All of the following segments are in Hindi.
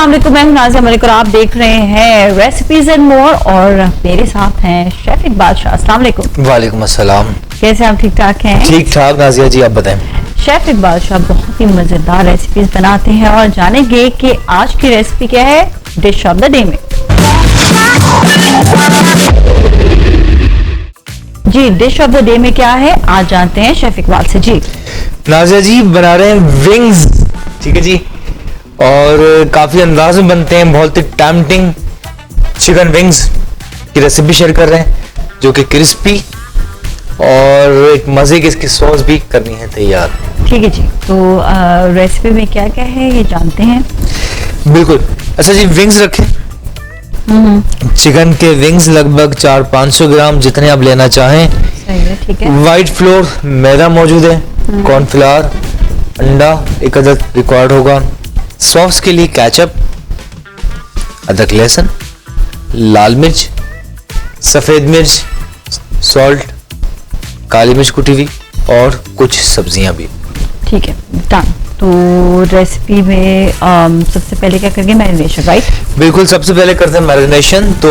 अस्सलाम वालेकुम, मैं हूं नाज़िया मलिक और आप देख रहे हैं रेसिपीज एंड मोर और मेरे साथ हैं शेफ इकबाल शाह। अस्सलाम वालेकुम। वालेकुम अस्सलाम। कैसे आप ठीक ठाक हैं? ठीक ठाक नाज़िया जी, आप बताएं। शेफ इकबाल शाह बहुत ही मजेदार रेसिपीज बनाते हैं और जानेंगे कि आज की रेसिपी क्या है डिश ऑफ द डे में। जी, डिश ऑफ द डे में क्या है आज जानते हैं शेफ इकबाल से। जी नाज़िया जी बना रहे हैं विंग्स, ठीक है जी, और काफी अंदाज में बनते हैं, बहुत ही टेम्पटिंग चिकन विंग्स की रेसिपी शेयर कर रहे हैं जो कि क्रिस्पी और एक मजे की इसकी सॉस भी करनी है तैयार। ठीक है जी, तो रेसिपी में क्या क्या है ये जानते हैं। बिल्कुल। अच्छा जी, विंग्स रखें, चिकन के विंग्स लगभग 400-500 ग्राम जितने आप लेना चाहें। सही है, ठीक है। वाइट फ्लोर मैदा मौजूद है, कॉर्नफ्लावर, अंडा एक अदद रिक्वायर्ड होगा, सॉस के लिए केचप, अदरक लहसुन, लाल मिर्च, सफेद मिर्च, सॉल्ट, काली मिर्च कुटी हुई और कुछ सब्जियां भी। ठीक है, डन। तो रेसिपी में सबसे पहले क्या करेंगे? Marination, right? बिल्कुल, सबसे पहले करते हैं मैरिनेशन। तो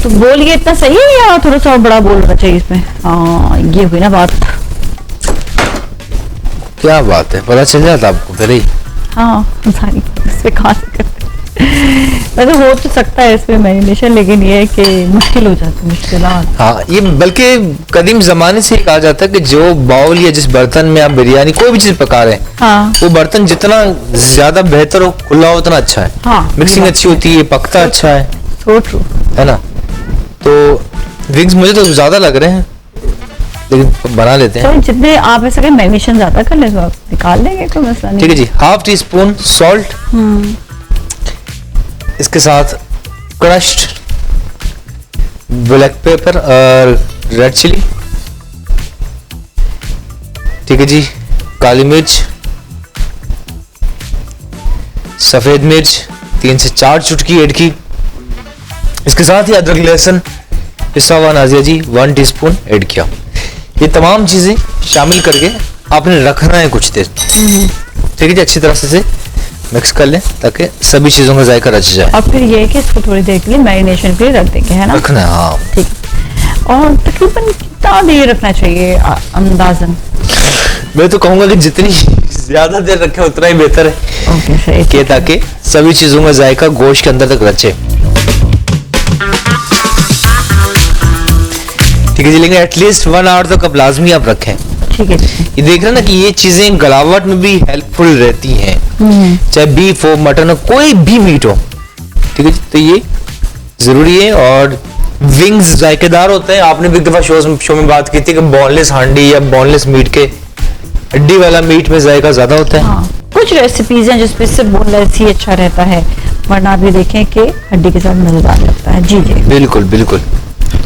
बोलिए इतना सही है या थोड़ा सा बड़ा बोलना चाहिए इसमें? ये हुई ना बात। क्या बात है, पता चल जाता आपको फिर ही। हाँ, सारी इसमें खा सकते वैसे हो तो सकता है इसमें मैरिनेशन, लेकिन ये है कि मुश्किल हो जाती है, मुश्किल। हाँ, ये बल्कि कदीम जमाने से कहा जाता है कि जो बाउल या जिस बर्तन में आप बिरयानी कोई भी चीज पका रहे हैं, हाँ, वो बर्तन जितना ज्यादा बेहतर हो, खुला हो, उतना अच्छा है। हाँ, मिक्सिंग अच्छी होती है, पकता अच्छा है। सो ट्रू, है ना? तो विंग्स मुझे तो ज्यादा लग रहे हैं, लेकिन बना लेते हैं। तो जितने आप ऐसा मैरिनेशन ज्यादा कर ले तो आप निकाल लेंगे, कोई मसला नहीं। ठीक है जी। 1/2 टीस्पून सॉल्ट, इसके साथ क्रश्ड ब्लैक पेपर और रेड चिली, ठीक है जी, काली मिर्च, सफेद मिर्च 3 से 4 चुटकी ऐड की, इसके साथ ही अदरक लहसुन पिसा हुआ नाज़िया जी 1 टीस्पून ऐड किया। ये तमाम चीजें शामिल करके आपने रखना है कुछ देर, ठीक है जी। अच्छी तरह से मिक्स कर लें ताकि सभी चीजों का जायका रच जाए। और फिर ये है कि इसको थोड़ी देर के लिए मैरिनेशन के लिए रख देंगे, है ना? रखना है, हाँ ठीक। और तकरीबन कितना देर रखना चाहिए अंदाजन? मैं तो कहूंगा कि जितनी ज्यादा देर रखें उतना ही बेहतर है। ओके, सही कि ताकि सभी चीजों का जायका गोश्त के अंदर तक रचे। ठीक है जी, लेकिन एटलीस्ट 1 आवर तक अब लाजमी आप रखें। ठीक है। ये देख रहे हैं ना कि ये चीजें गलावट में भी हेल्पफुल रहती हैं, चाहे बीफ हो, मटन हो, कोई भी मीट हो, ठीक है जी। तो ये जरूरी है। और विंग्स जायकेदार होते हैं। आपने भी एक दफा शो में बात की थी कि बोनलेस हांडी या बोनलेस मीट के हड्डी वाला मीट में जायका ज्यादा होता है। हाँ, कुछ रेसिपीज हैं जिसमें सिर्फ बोनलेस ही अच्छा रहता है, वरना आप भी देखें कि हड्डी के साथ मजेदार लगता है। जी जी, बिल्कुल बिल्कुल,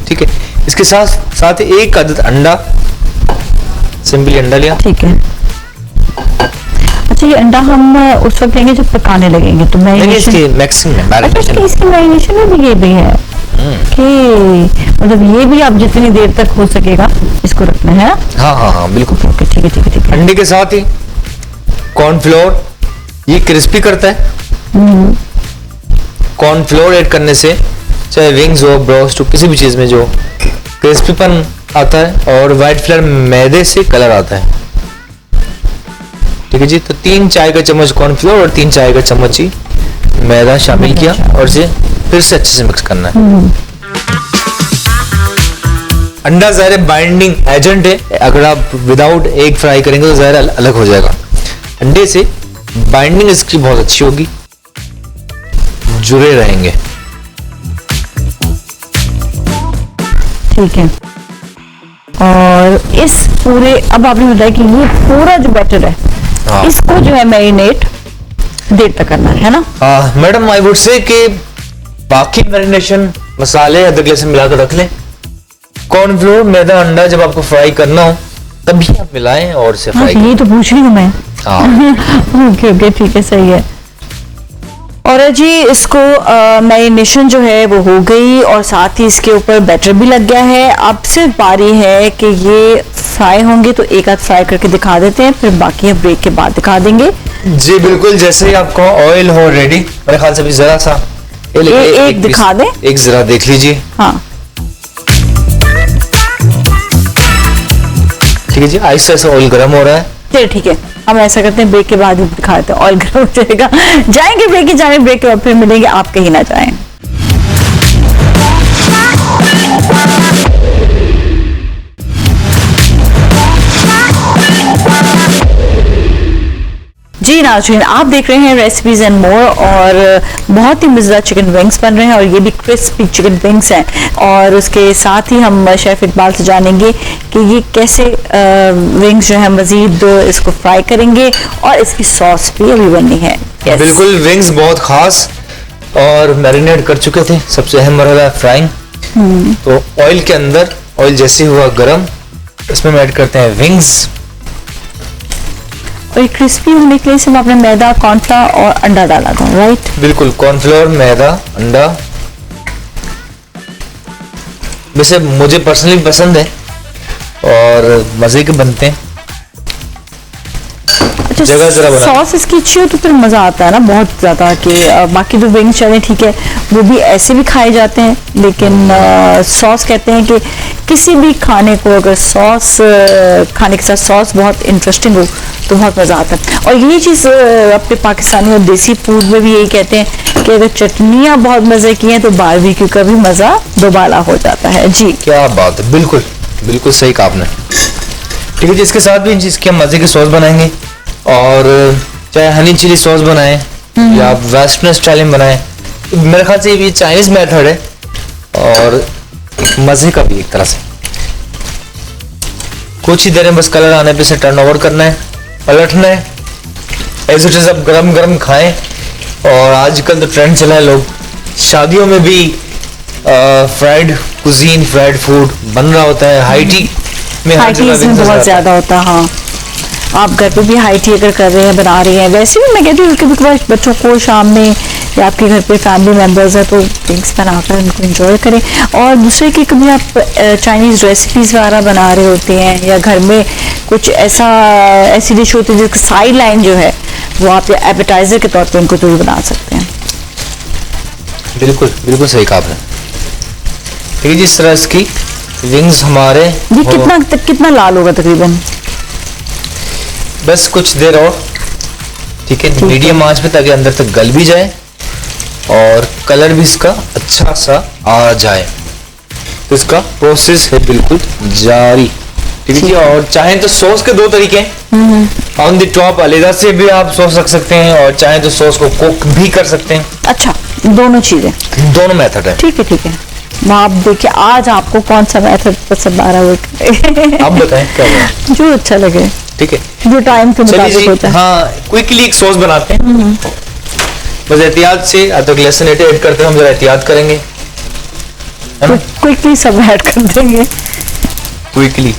ठीक है। इसके साथ 1 अदद अंडा, सिंपली अंडा लिया। ठीक है। अच्छा, ये अंडा हम उस वक्त लेंगे जब पकाने लगेंगे, तो मैरिनेशन इसकी मैरिनेशन में भी ये भी है कि मतलब ये भी आप जितनी देर तक हो सकेगा इसको रखना है। हाँ हाँ हाँ, बिल्कुल। ठीक है ठीक है ठीक है। अंडे के साथ ही कॉर्नफ्लोर, ये क्रिस्पी करता है। कॉर्नफ्लोर ऐड करने से चाहे विंग्स हो, ब्रोस्ट हो, किसी भी चीज में जो क्रिस्पीपन आता है, और व्हाइट फ्लोर मैदे से कलर आता है। ठीक है जी। तो 3 चाय का चम्मच कॉर्नफ्लोर और 3 चाय का चम्मच ही मैदा शामिल किया और इसे फिर से अच्छे से मिक्स करना है। अंडा ज़ाहिर बाइंडिंग एजेंट है, अगर आप विदाउट एग फ्राई करेंगे तो ज़ाहिर अलग हो जाएगा। अंडे से बाइंडिंग इसकी बहुत अच्छी होगी, जुड़े रहेंगे। ठीक है। और इस पूरे, अब आपने बताया कि ये पूरा जो बैटर है, हाँ, इसको जो है मैरिनेट देर तक करना है ना? मैडम, आई वुड से कि बाकी मैरिनेशन मसाले अदरक लहसुन मिलाकर रख लें। कॉर्नफ्लोर, मैदा, अंडा जब आपको फ्राई करना हो तभी आप मिलाएं और इसे फ्राई ये तो पूछ रही हूँ मैं। ओके ओके, ठीक है, सही है। और जी इसको मैरिनेशन जो है वो हो गई और साथ ही इसके ऊपर बैटर भी लग गया है। अब सिर्फ बारी है कि ये फ्राई होंगे, तो एक आध फ्राई करके दिखा देते हैं, फिर बाकी ब्रेक के बाद दिखा देंगे। जी बिल्कुल, जैसे ही आपको ऑयल हो रेडी, मेरे ख्याल से भी जरा सा एक दिखा दें। एक जरा देख लीजिए। हाँ ठीक है जी, आहिस्ता से ऑयल गर्म हो रहा है। चलिए ठीक है, हम ऐसा करते हैं, ब्रेक के बाद ही दिखाते हैं, ऑयल गर्म हो जाएगा। जाएंगे ब्रेक की जाने, ब्रेक के बाद फिर मिलेंगे, आप कहीं ना जाएं। जी नाज़रीन, आप देख रहे हैं रेसिपीज एंड मोर, और बहुत ही मज़ेदार चिकन विंग्स बन रहे हैं, और ये भी क्रिस्पी चिकन विंग्स हैं। और उसके साथ ही हम शेफ इकबाल से जानेंगे कि ये कैसे विंग्स जो है मज़ीद इसको फ्राई करेंगे, और इसकी सॉस भी अभी बननी है। Yes. बिल्कुल, विंग्स बहुत खास और मैरिनेट कर चुके थे। सबसे अहम मरहला है फ्राइंग। तो ऑयल के अंदर, ऑयल जैसे हुआ गरम, इसमें हम ऐड करते हैं विंग्स। और ये क्रिस्पी होने के लिए सिर्फ आपने मैदा, कॉर्नफ्लावर और अंडा डाला था, राइट? बिल्कुल, कॉर्नफ्लोर, मैदा, अंडा। वैसे मुझे पर्सनली पसंद है और मजे के बनते हैं। अच्छा, जगह जरा बना। सॉस इसकी अच्छी हो तो फिर मजा आता है ना बहुत ज्यादा। कि बाकी तो विंग्स चले ठीक है, वो भी ऐसे भी खाए जाते हैं, लेकिन सॉस कहते हैं कि किसी भी खाने को अगर सॉस खाने के साथ सॉस बहुत इंटरेस्टिंग हो तो बहुत मजा आता है। और यही चीज अपने पाकिस्तानी और देसी फूड में भी यही कहते हैं कि अगर चटनियाँ बहुत मजे की हैं तो बारबेक्यू का भी मजा दोबारा हो जाता है। जी क्या बात है, बिल्कुल बिल्कुल सही कहा आपने। ठीक है जी, इसके साथ भी इसके हम मजे की सॉस बनाएंगे, और चाहे हनी चिली सॉस बनाएं या आप वेस्टर्न स्टाइल में बनाएं, तो मेरे ख्याल से ये चाइनीज मेथड है और मजे का भी एक तरह से। कुछ ही देर में बस कलर आने पे से टर्न ओवर करना है, पलटना है, ऐसे सब गरम गरम खाएं। और आजकल तो ट्रेंड चला है, लोग शादियों में भी फ्राइड कुजीन, फ्राइड फूड बन रहा होता है। हाई टी में हर जगह हाई विंग्स बहुत आता है। ज्यादा होता है। हाँ, आप घर पे भी हाई टी अगर कर रहे हैं, बना रहे हैं, वैसे भी मैं कहती हूँ कभी कभार बच्चों को शाम में या आपके घर पे फैमिली मेंबर्स है तो विंग्स बनाकर उनको एंजॉय करें। और दूसरे की कभी आप चाइनीज रेसिपीज वगैरह बना रहे होते हैं, या घर में कुछ ऐसी डिश होती है जिसका साइड लाइन जो है वो आप एपेटाइजर के तौर पर इनको तो भी बना सकते हैं। बिल्कुल बिल्कुल सही कहा आपने। ठीक है जी, इस तरह इसकी विंग्स हमारे ये कितना लाल होगा तकरीबन? बस कुछ देर और, ठीक है, मीडियम आंच पे, ताकि अंदर तक गल भी जाए और कलर भी इसका अच्छा सा आ जाए। तो इसका प्रोसेस है बिल्कुल जारी। ठीक है जी, और चाहें तो सॉस के दो तरीके हैं। ऑन द टॉप अलग से भी आप सॉस रख सकते हैं, और चाहें तो सॉस को कुक भी कर सकते हैं। अच्छा, दोनों चीजें, दोनों मेथड है। ठीक है ठीक है। आप देखिए आज आपको कौन सा मेथड पसंद आ रहा है, आप बताएं क्या है? जो अच्छा लगे, ठीक है, जो टाइम के मुताबिक होता है। हाँ, क्विकली एक सॉस बनाते हैं। बस एहतियात से, अब तक लेसन ऐड करते हैं, हम जरा एहतियात करेंगे, है ना? क्विकली सब ऐड कर देंगे। क्विकली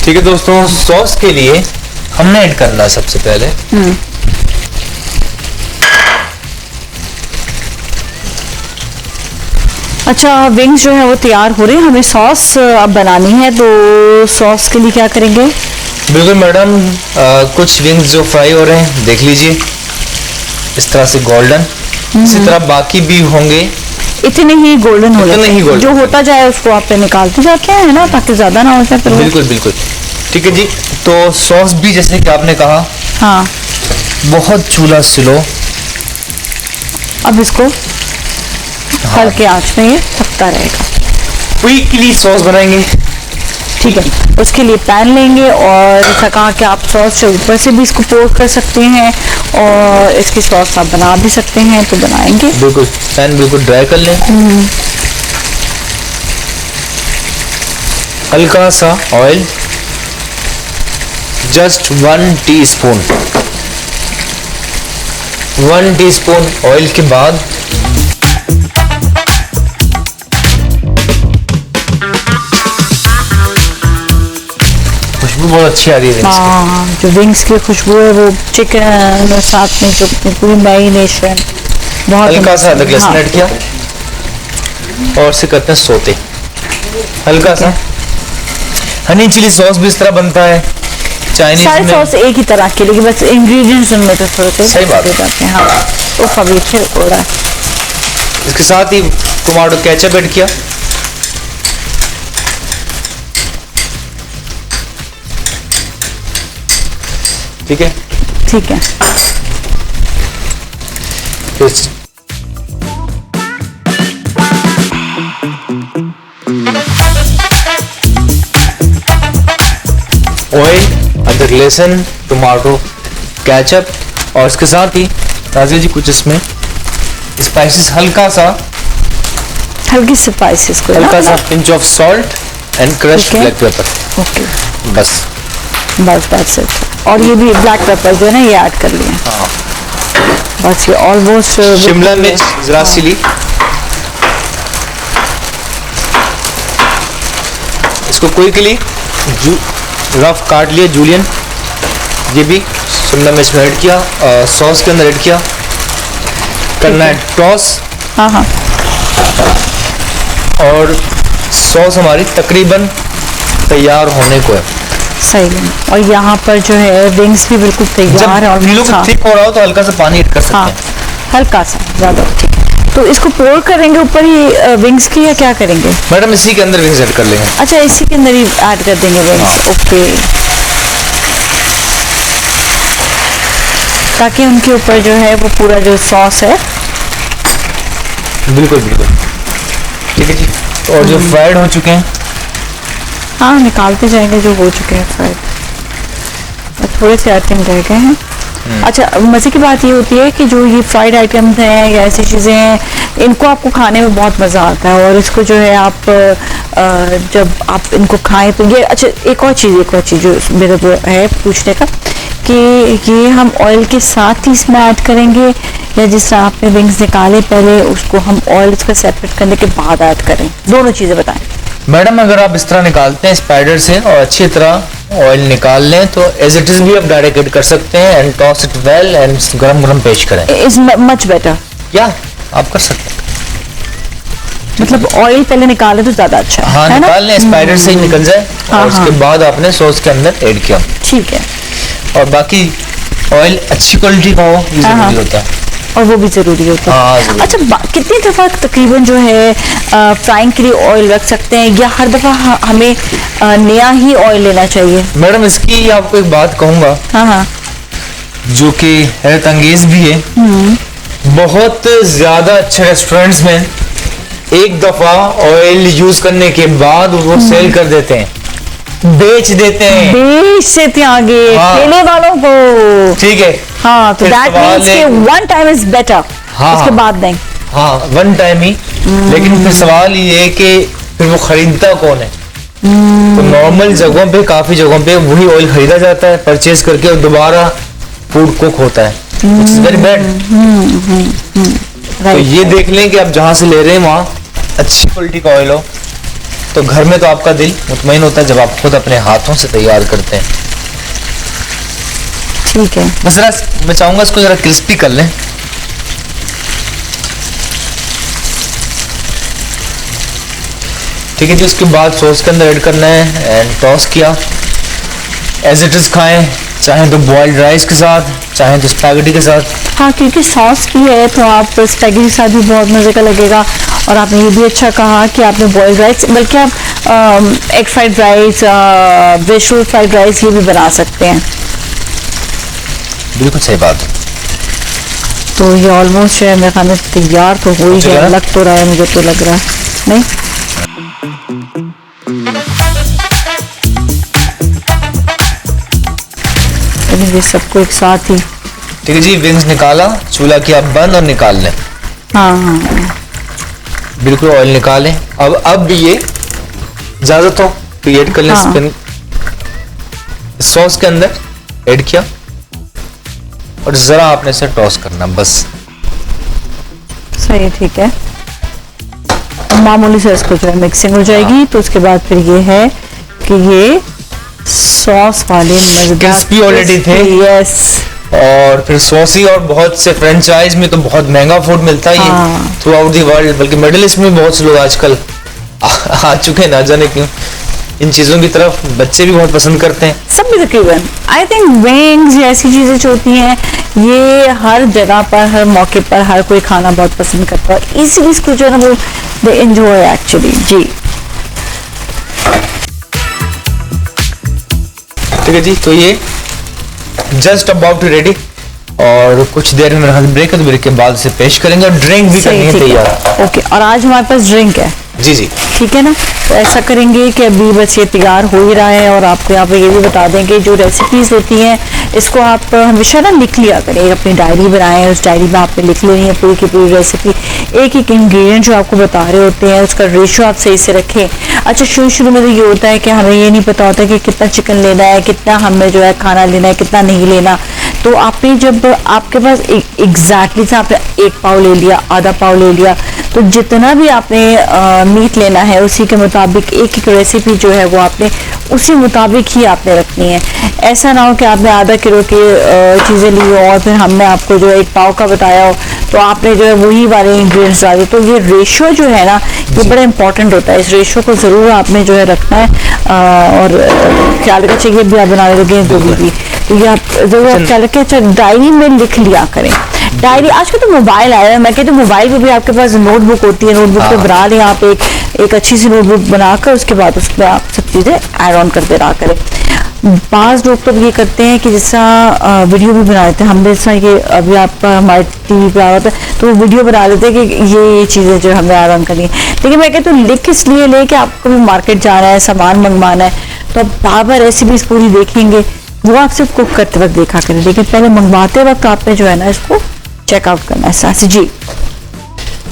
ठीक है दोस्तों, सॉस के लिए हमने ऐड करना है सबसे पहले अच्छा, विंग्स जो है वो तैयार हो रहे हैं, हमें सॉस अब बनानी है, तो सॉस के लिए क्या करेंगे? बिल्कुल मैडम, कुछ विंग्स जो फ्राई हो रहे हैं देख लीजिए, इस तरह से गोल्डन। इसी तरह बाकी भी होंगे, इतने ही गोल्डन हो जाते हैं। जो होता जाए उसको आप निकालते जाते हैं, है ना, ताकि ज्यादा ना हो जाए फिर। बिल्कुल बिल्कुल ठीक है जी। तो सॉस भी जैसे कि आपने कहा, हाँ, बहुत चूल्हा स्लो। अब इसको हल्के आंच में ये पकता रहेगा। क्विकली सॉस बनाएंगे, ठीक है। उसके लिए पैन लेंगे, और जैसा कहा कि आप सॉस से ऊपर से भी इसको पोर कर सकते हैं, और इसकी सॉस आप बना भी सकते हैं, तो बनाएंगे। बिल्कुल, पैन बिल्कुल ड्राई कर लें। हल्का सा oil, just 1 teaspoon. 1 teaspoon oil के बाद खुशबू बहुत अच्छी आ रही है। हाँ, जो विंग्स की खुशबू है वो चिकन और साथ में जो पूरी मैरिनेशन बहुत हल्का सा अदरक लहसुन ऐड किया, और इसे करते हैं सोते, हल्का सा। हनी चिली सॉस भी इस तरह बनता है चाइनीज सारे में। सॉस एक ही तरह के, लेकिन बस इंग्रेडिएंट्स उनमें तो थोड़े से सही बात है। जाते हैं। हाँ, तो कभी फिर हो रहा है। इसके साथ ही टोमेटो केचप ऐड किया, ठीक है। ठीक है। फिर ऑयल, अदरक लहसुन, टोमेटो केचप और इसके साथ ही राजा जी कुछ इसमें स्पाइसेस, हल्का सा हल्की स्पाइसेस को हल्का सा pinch of salt and crushed Okay. Black pepper, okay, बस। बस दैट्स इट। और ये भी ब्लैक पेपर जो है ना, ये ऐड कर लिया। हाँ। बस ये ऑलमोस्ट शिमला मिर्च जरा सिली, इसको क्विकली रफ काट लिया जूलियन, ये भी शिमला मिर्च में ऐड किया, सॉस के अंदर ऐड किया, करना है टॉस। हाँ हाँ, और सॉस हमारी तकरीबन तैयार होने को है। सही है। और यहाँ पर जो है विंग्स भी बिल्कुल तैयार है। जब इन लोग हाँ, थिक हो रहा हो तो हल्का सा पानी ऐड कर सकते हाँ, हैं। हल्का सा, ज्यादा ठीक है। तो इसको पोर करेंगे ऊपर ही विंग्स की, या क्या करेंगे? मैडम इसी के अंदर विंग्स ऐड कर लेंगे। अच्छा, इसी के अंदर ही ऐड कर देंगे विंग्स। ओके, ताकि उनके ऊपर जो है वो पूरा जो सॉस है। बिल्कुल बिल्कुल, ठीक है जी। और जो फ्राइड हो चुके हैं, हाँ, निकालते जाएंगे जो हो चुके हैं फ्राइड, और थोड़े से आइटम रह गए हैं। अच्छा, मज़े की बात ये होती है कि जो ये फ्राइड आइटम्स हैं या ऐसी चीज़ें हैं, इनको आपको खाने में बहुत मज़ा आता है। और इसको जो है आप जब आप इनको खाएं तो ये, अच्छा एक और चीज़ जो मेरे को है पूछने का, कि ये हम ऑयल के साथ ही इसमें ऐड करेंगे, या जिस तरह आपने विंग्स निकाले पहले उसको हम ऑयल इसका सेपरेट करने के बाद ऐड करें? दोनों चीज़ें बताएं। मैडम अगर आप इस तरह निकालते हैं स्पाइडर से और अच्छी तरह ऑयल निकाल लें तो एज इट इज भी आप डायरेक्ट ऐड कर सकते हैं and toss it well and गरम गरम पेश करें, इज मच बेटर। या आप कर सकते हैं। मतलब ऑयल पहले निकाले तो ज्यादा अच्छा हाँ, है ना? निकाल लें, स्पाइडर से ही निकल जाए हाँ, और उसके हाँ। बाद आपने सॉस के अंदर ऐड किया। ठीक है। और बाकी ऑयल अच्छी क्वालिटी का हो ये हाँ, जरूरी हाँ। होता है। और वो भी जरूरी होता हाँ, है। जरूरी। अच्छा, कितनी दफा तकरीबन जो है फ्राइंग के लिए ऑयल रख सकते हैं, या हर दफा हमें नया ही ऑयल लेना चाहिए? मैडम इसकी आपको एक बात कहूंगा हाँ हाँ, जो कि हैरत अंगेज भी है। बहुत ज्यादा अच्छे रेस्टोरेंट्स में एक दफा ऑयल यूज करने के बाद वो सेल कर देते हैं, बेच देते हैं। बेच देते हैं आगे हाँ। ठेले वालों को। ठीक है। हाँ, तो फिर दैट सवाल मीन्स है- कि वन टाइम इज बेटर, हाँ, उसके हाँ। बाद नहीं। हाँ, वन टाइम ही। लेकिन फिर सवाल ये है कि फिर वो खरीदता कौन है? तो नॉर्मल जगहों पे, काफी जगहों पे वही ऑयल खरीदा जाता है परचेज करके और दोबारा फूड कुक होता है, व्हिच इज वेरी बैड। तो राइट। ये देख लें कि आप जहाँ से ले रहे हैं वहाँ अच्छी क्वालिटी का ऑयल हो, तो घर में तो आपका दिल मुतमईन होता है जब आप खुद अपने हाथों से तैयार करते हैं। ठीक है। बस जरा मैं चाहूंगा इसको जरा क्रिस्पी कर लें। ठीक है जी, उसके बाद सॉस के अंदर ऐड करना है एंड टॉस किया। एज इट इज खाएं, चाहे तो बॉइल्ड राइस के साथ, चाहे तो स्पैगेटी के साथ। हाँ, क्योंकि सॉस भी है तो आप स्पैगेटी के साथ भी बहुत मज़े का लगेगा। और आपने ये भी अच्छा कहा कि आपने बॉइल्ड राइस, बल्कि आप egg fried rice, vegetable fried rice ये भी बना सकते हैं। बिल्कुल सही बात है। तो ये ऑलमोस्ट है मेरे ख्याल में तैयार तो हो ही चला गया, है? लग तो रहा है, मुझे तो लग रहा है नहीं। लेकिन ये सबको एक साथ ही। ठीक है जी, विंग्स निकाला, चूल्हा किया बंद और निकाल लें। हाँ हाँ, बिल्कुल ऑयल निकालें। अब भी ये इजाजत हो तो ऐड कर लें। हाँ। स्पिन सॉस के अंदर ऐड किया और जरा आपने इसे टॉस करना, बस। सही है, ठीक है। मामूली से इसको जो है मिक्सिंग हो जाएगी, तो उसके बाद फिर ये है कि ये सॉस वाले मजेदार Crispy already थे। यस। और फिर सॉसी, और बहुत से फ्रेंचाइज में तो बहुत महंगा फूड मिलता है हाँ। थ्रू आउट दी वर्ल्ड, बल्कि मिडिल ईस्ट में बहुत से लोग आजकल आ चुके हैं, ना जाने क्यों। इन चीजों की तरफ बच्चे भी बहुत पसंद करते हैं। सब भी तकरीबन आई थिंक विंग्स ऐसी चीजें जो होती हैं ये हर जगह पर, हर मौके पर हर कोई खाना बहुत पसंद करता है, इसीलिए इसको जो है ना वो दे एंजॉय एक्चुअली। जी ठीक है जी, तो ये जस्ट अबाउट टू रेडी और कुछ देर में मेरा ब्रेक है, तो ब्रेक के बाद से पेश करेंगे और ड्रिंक भी करनी है तैयार। ओके, और आज हमारे पास ड्रिंक है। जी जी ठीक है ना, तो ऐसा करेंगे कि अभी बस ये तैयार हो ही रहा है और आपको यहाँ पे ये भी बता दें कि जो रेसिपीज होती हैं इसको आप हमेशा ना लिख लिया करें, अपनी डायरी बनाएं, उस डायरी में आपने लिख लेनी है पूरी की पूरी रेसिपी, एक एक इंग्रेडिएंट जो आपको बता रहे होते हैं उसका रेशियो आप सही से रखें। अच्छा, शुरू में तो ये होता है कि हमें ये नहीं पता होता कि कितना चिकन लेना है, कितना हमें जो है खाना लेना है, कितना नहीं लेना। तो आपने जब आपके पास एग्जैक्टली से आपने 1 पाव ले लिया, आधा पाव ले लिया, तो जितना भी आपने मीट लेना है उसी के मुताबिक एक एक रेसिपी जो है वो आपने उसी मुताबिक ही आपने रखनी है। ऐसा ना हो कि आपने आधा किलो की चीज़ें ली हो और फिर हमने आपको जो 1 पाव का बताया हो तो आपने जो है वही वाले इंग्रेडिएंट्स डाले। तो ये रेशियो जो है ना ये बड़ा इंपॉर्टेंट होता है, इस रेशियो को ज़रूर आपने जो है रखना है और ख्याल रखना चाहिए भी आप बनाने लगे गोभी भी, तो ये आप जरूर ख्याल रखें। अच्छा, डायरी में लिख लिया करें। डायरी आजकल तो मोबाइल आया है, मैं कहती हूँ मोबाइल पे भी आपके पास नोटबुक होती है, नोटबुक पे बना लें आप एक अच्छी सी नोटबुक बनाकर उसके बाद उसमें आप सब चीज़ें ऐड ऑन करते रहा करें। बाज़ लोग तो ये करते हैं कि जैसा वीडियो भी बना लेते हैं, हमने जैसा ये अभी आपका हमारे टीवी पे आ रहा था तो वो वीडियो बना लेते हैं कि ये चीज़ें जो हमें ऐड ऑन करनी है। लेकिन मैं कहती हूँ लिख इसलिए ले कि आपको भी मार्केट जाना है, सामान मंगवाना है, तो आप बार बार रेसिपीज पूरी देखेंगे, वो आप सिर्फ कुक करते वक्त देखा करें, लेकिन पहले मंगवाते वक्त आपने जो है ना इसको चेकआउट करना है साथ। जी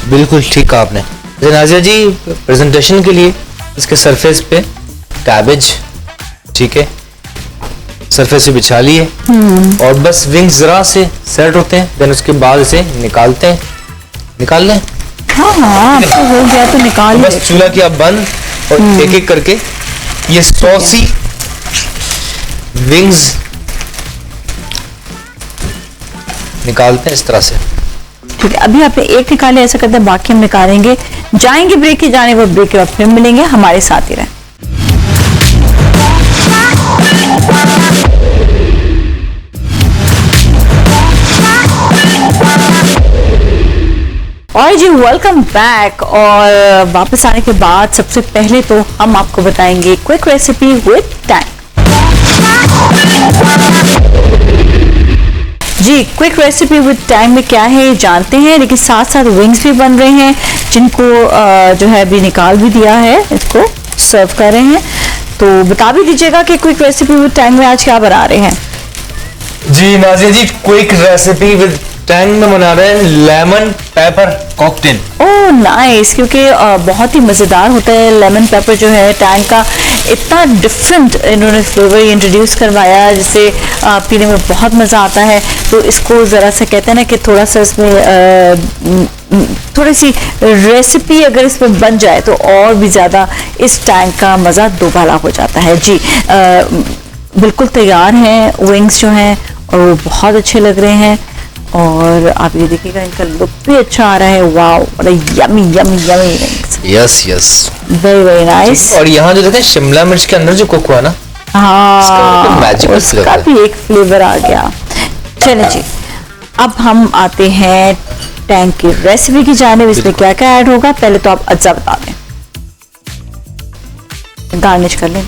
बिल्कुल ठीक कहा आपने। नाजिया जी, प्रेजेंटेशन के लिए इसके सरफेस पे कैबेज, ठीक है, सरफेस से बिछा लिए और बस विंग्स जरा से सेट होते हैं, देन उसके बाद इसे निकालते हैं, निकाल लें। हाँ हाँ, तो हो गया तो निकाल बस चूल्हा किया बंद और एक एक करके ये सॉसी विंग्स निकालते हैं इस तरह से। ठीक है, अभी आपने एक निकाले, ऐसा करते हैं बाकी हम निकालेंगे, जाएंगे ब्रेक के, जाने के बाद ब्रेक के बाद फिर मिलेंगे, हमारे साथ ही रहें। और जी वेलकम बैक, और वापस आने के बाद सबसे पहले तो हम आपको बताएंगे क्विक रेसिपी विद टैंग। जी, क्विक रेसिपी विद टैंग में क्या है ये जानते हैं, लेकिन साथ साथ विंग्स भी बन रहे हैं जिनको जो है अभी निकाल भी दिया है, इसको सर्व कर रहे हैं। तो बता भी दीजिएगा कि क्विक रेसिपी विद टैंग में आज क्या बना रहे हैं। जी नाजिया जी, क्विक रेसिपी विद टैंग में बना रहे हैं lemon pepper cocktail. Oh nice, क्योंकि बहुत ही मज़ेदार होता है लेमन पेपर जो है टैंग का, इतना डिफरेंट इन्होंने फ्लेवर इंट्रोड्यूस करवाया जिससे पीने में बहुत मज़ा आता है। तो इसको ज़रा सा कहते हैं ना कि थोड़ा सा इसमें थोड़ी सी रेसिपी अगर इसमें बन जाए तो और भी ज़्यादा इस टैंग का मज़ा दोबारा हो जाता है। जी बिल्कुल तैयार हैं विंग्स जो हैं और वो बहुत अच्छे लग रहे हैं, और आप ये देखिएगा इनका लुक भी अच्छा आ रहा है। Wow, yummy yummy yummy wings. Yes yes, very very nice. और यहाँ जो देखते हैं शिमला मिर्च के अंदर जो कुक हुआ ना, हाँ उसका भी एक फ्लेवर आ गया। चलिए जी, अब हम आते हैं टैंग की रेसिपी की जानिब। इसमें क्या क्या ऐड होगा, पहले तो आप अज्जा बता दें, गार्निश कर लें।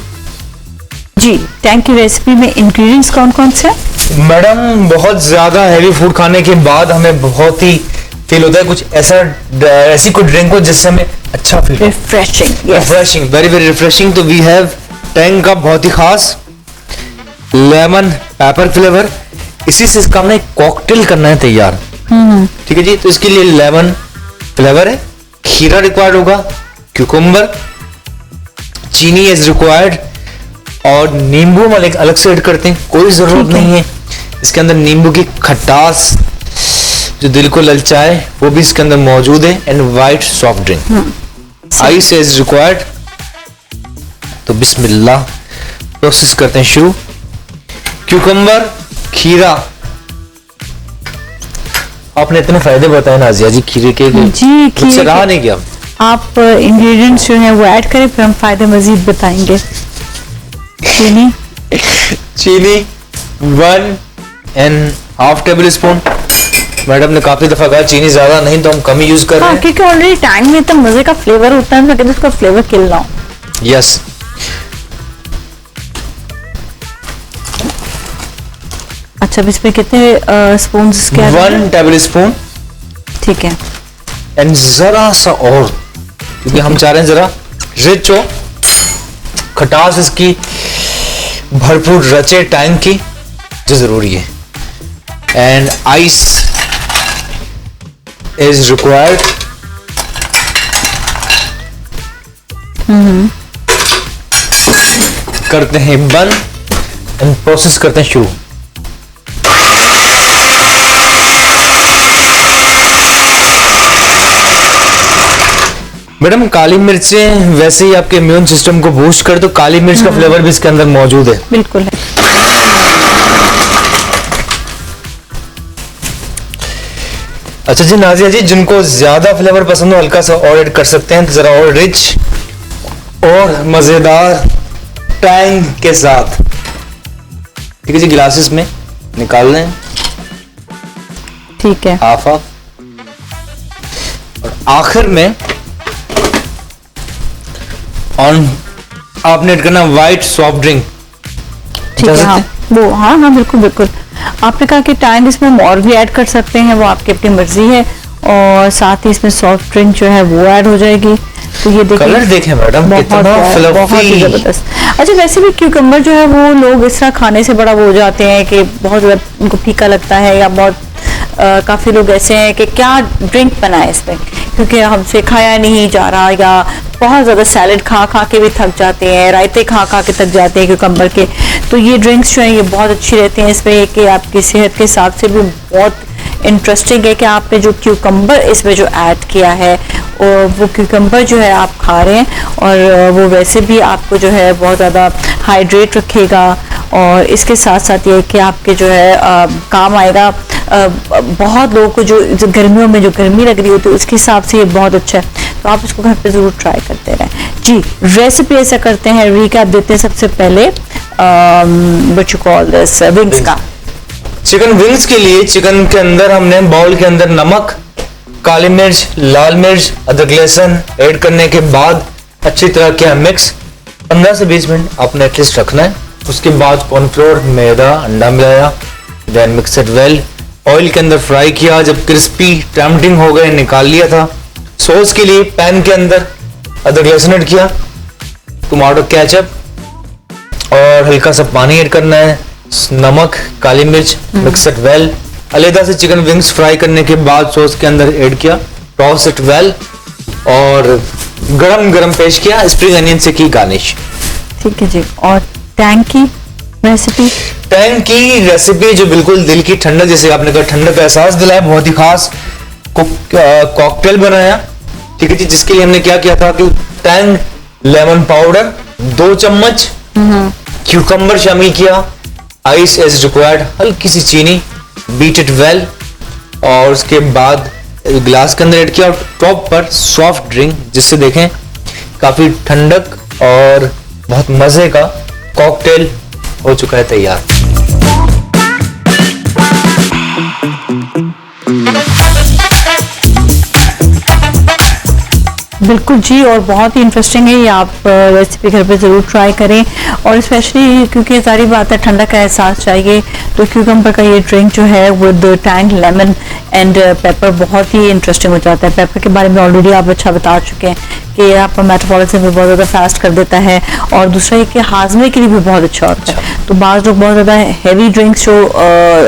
जी, टैंग की रेसिपी में इंग्रेडिएंट्स कौन कौन से हैं? मैडम बहुत ज्यादा हैवी फूड खाने के बाद हमें बहुत ही फील होता है कुछ ऐसी कोई ड्रिंक हो जिससे हमें अच्छा फील हो, रिफ्रेशिंग, वेरी वेरी रिफ्रेशिंग। तो वी हैव टैंग का बहुत ही खास लेमन पेपर फ्लेवर, इसी से इसका हमने कॉकटेल करना है तैयार। ठीक है जी, तो इसके लिए लेमन फ्लेवर है, खीरा रिक्वायर्ड होगा, क्यूकम्बर, चीनी इज रिक्वायर्ड, और नींबू हम अलग से ऐड करते हैं, कोई जरूरत नहीं है। इसके अंदर नींबू की खटास जो दिल को ललचाए वो भी इसके अंदर मौजूद है, and white soft drink. Ice is required. तो बिस्मिल्लाह, प्रोसेस करते हैं शुरू। क्यूकम्बर, खीरा, आपने इतने फायदे बताए नाजिया जी खीरे के, जी खीरे रहा नहीं क्या? आप इंग्रेडिएंट्स जो हैं वो ऐड करें, फिर हम फायदे मजीद बताएंगे। चीनी 1.5 टेबल स्पून। मैडम ने काफी दफा कहा चीनी ज्यादा नहीं, तो हम कम ही यूज कर रहे हाँ, हैं। क्योंकि ऑलरेडी टैंग में इतना मजे का फ्लेवर होता है, मैं कहती हूँ उसका फ्लेवर किल ना हो। यस। अच्छा, अब इसमें कितने स्पून क्या है? 1 टेबल स्पून। ठीक है। एंड जरा सा और, क्योंकि हम चाह रहे हैं जरा रिच हो, खटास इसकी भरपूर रचे टैंग की, जो जरूरी है। And ice is required. करते हैं बंद एंड प्रोसेस करते हैं शुरू। मैडम काली मिर्चें वैसे ही आपके इम्यून सिस्टम को बूस्ट कर, तो काली मिर्च का फ्लेवर भी इसके अंदर मौजूद है। बिल्कुल है। अच्छा जी नाजिया जी, जिनको ज्यादा फ्लेवर पसंद हो हल्का सा और ऐड कर सकते हैं, तो जरा और रिच और मजेदार टैंग के साथ। ठीक है जी, गिलासेस में निकाल लें। ठीक है। Half half. और आखिर में ऑन आपने ऐड करना व्हाइट सॉफ्ट ड्रिंक। ठीक है। हाँ वो, हाँ हाँ बिल्कुल बिल्कुल। आपने कहा कि टैंग इसमें हम और भी ऐड कर सकते हैं, वो आपकी अपनी मर्जी है। और साथ ही इसमें सॉफ्ट ड्रिंक जो है वो ऐड हो जाएगी। तो ये देखिए, कलर देखें मैडम, कितना बहुत ही जबरदस्त। अच्छा, वैसे भी क्यूकम्बर जो है वो लोग इस तरह खाने से बड़ा वो हो जाते हैं कि बहुत ज्यादा उनको फीका लगता है, या बहुत काफी लोग ऐसे हैं कि क्या ड्रिंक बनाए इसमें, क्योंकि हमसे खाया नहीं जा रहा, या बहुत ज्यादा सैलेड खा खा के भी थक जाते हैं, रायते खा खा के थक जाते हैं क्यूकम्बर के। तो ये ड्रिंक्स जो हैं ये बहुत अच्छी रहती हैं इसमें, कि आपकी सेहत के हिसाब से भी बहुत इंटरेस्टिंग है कि आपने जो क्यूकम्बर इसमें जो ऐड किया है, और वो क्यूकम्बर जो है आप खा रहे हैं, और वो वैसे भी आपको जो है बहुत ज़्यादा हाइड्रेट रखेगा। और इसके साथ साथ ये कि आपके जो है काम आएगा। बहुत लोगों को जो गर्मियों में जो गर्मी लग रही होती है उसके हिसाब से ये बहुत अच्छा है, तो आप इसको घर पे ज़रूर ट्राई करते रहें जी। रेसिपी ऐसा करते हैं, रिकैप देते हैं सबसे पहले what you call this wings का। चिकन विंग्स के लिए चिकन के अंदर हमने बाउल के अंदर नमक, काली मिर्च, लाल मिर्च, अदरक लहसुन ऐड करने के बाद अच्छी तरह किया मिक्स। 15 से 20 मिनट आपने एटलीस्ट रखना है। उसके बाद कॉर्नफ्लोर, मैदा, अंडा मिलाया, then mix it well. Oil के अंदर फ्राई किया, जब क्रिस्पी टेम्पटिंग हो गए निकाल लिया था। सॉस के लिए पैन के अंदर अदरक लहसुन ऐड किया, टमाटो केचप और हल्का सा पानी ऐड करना है, नमक, काली मिर्च, मिक्स इट वेल। अलग से चिकन विंग्स फ्राई करने के बाद सॉस के अंदर ऐड किया, टॉस इट वेल और गरम गरम पेश किया। स्प्रिंग अनियन से की गार्निश। ठीक है जी। और टैंग की रेसिपी? टैंग की रेसिपी जो बिल्कुल दिल की ठंडक, जैसे आपने कहा ठंडक का एहसास दिलाया, बहुत ही खास कॉकटेल बनाया। ठीक है जी, जिसके लिए हमने क्या किया था कि टैंग लेमन पाउडर 2 चम्मच, क्यूकम्बर शामिल किया, आइस एज रिक्वायर्ड, हल्की सी चीनी, बीट इट वेल और उसके बाद ग्लास के अंदर ऐड किया, और टॉप पर सॉफ्ट ड्रिंक, जिससे देखें काफी ठंडक और बहुत मजे का कॉकटेल हो चुका है तैयार। बिल्कुल जी, और बहुत ही इंटरेस्टिंग है ये, आप रेसिपी घर पे ज़रूर ट्राई करें। और स्पेशली क्योंकि सारी बात है ठंडा का एहसास चाहिए, तो क्यूकम्बर का ये ड्रिंक जो है with Tang lemon and paper बहुत ही इंटरेस्टिंग हो जाता है। पेपर के बारे में ऑलरेडी आप अच्छा बता चुके हैं कि ये आपका मेटाबॉलिज्म भी बहुत ज़्यादा फास्ट कर देता है, और दूसरा ये कि हाजमे के लिए भी बहुत अच्छा होता है। तो बाज़ लोग बहुत ज़्यादा हैवी ड्रिंक्स जो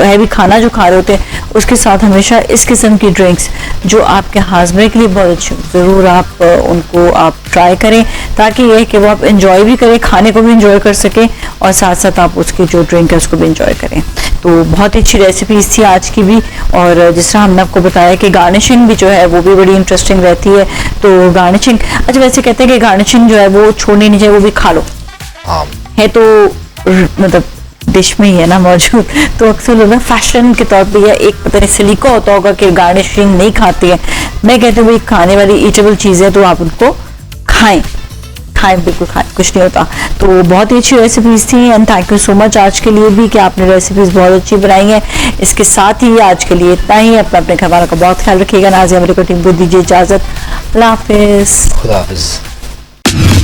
हैवी खाना जो खा रहे होते हैं, उसके साथ हमेशा इस किस्म की ड्रिंक्स जो आपके हाजमे के लिए बहुत अच्छी, ज़रूर आप उनको आप ट्राई करें, ताकि ये कि वो आप इंजॉय भी करें, खाने को भी इंजॉय कर सकें, और साथ साथ आप उसकी जो ड्रिंक है उसको भी इंजॉय करें। तो बहुत ही अच्छी रेसिपीज थी आज की भी, और जिस तरह हमने आपको बताया कि गार्निशिंग भी जो है वो भी बड़ी इंटरेस्टिंग रहती है। तो गार्निशिंग, अच्छा वैसे कहते हैं कि गार्निशिंग जो है वो छोड़नी नहीं चाहिए, वो भी खा लो, है तो मतलब डिश में ही है ना मौजूद। तो अक्सर लोग फैशन के तौर पे या एक पता नहीं सलीका होता होगा कि गार्निशिंग नहीं खाती है। मैं कहती हूँ भाई खाने वाली ईटेबल चीज़ है तो आप उनको खाएं, खाएं, बिल्कुल खाएं, कुछ नहीं होता। तो बहुत ही अच्छी रेसिपीज थी and thank you so much आज के लिए भी कि आपने रेसिपीज बहुत अच्छी बनाई हैं। इसके साथ ही आज के लिए इतना ही। अपने घर वालों का बहुत ख्याल रखिएगा। नाज़िया अमरीका टीम को दीजिए इजाजत। अल्लाह हाफिज। खुदा हाफिज।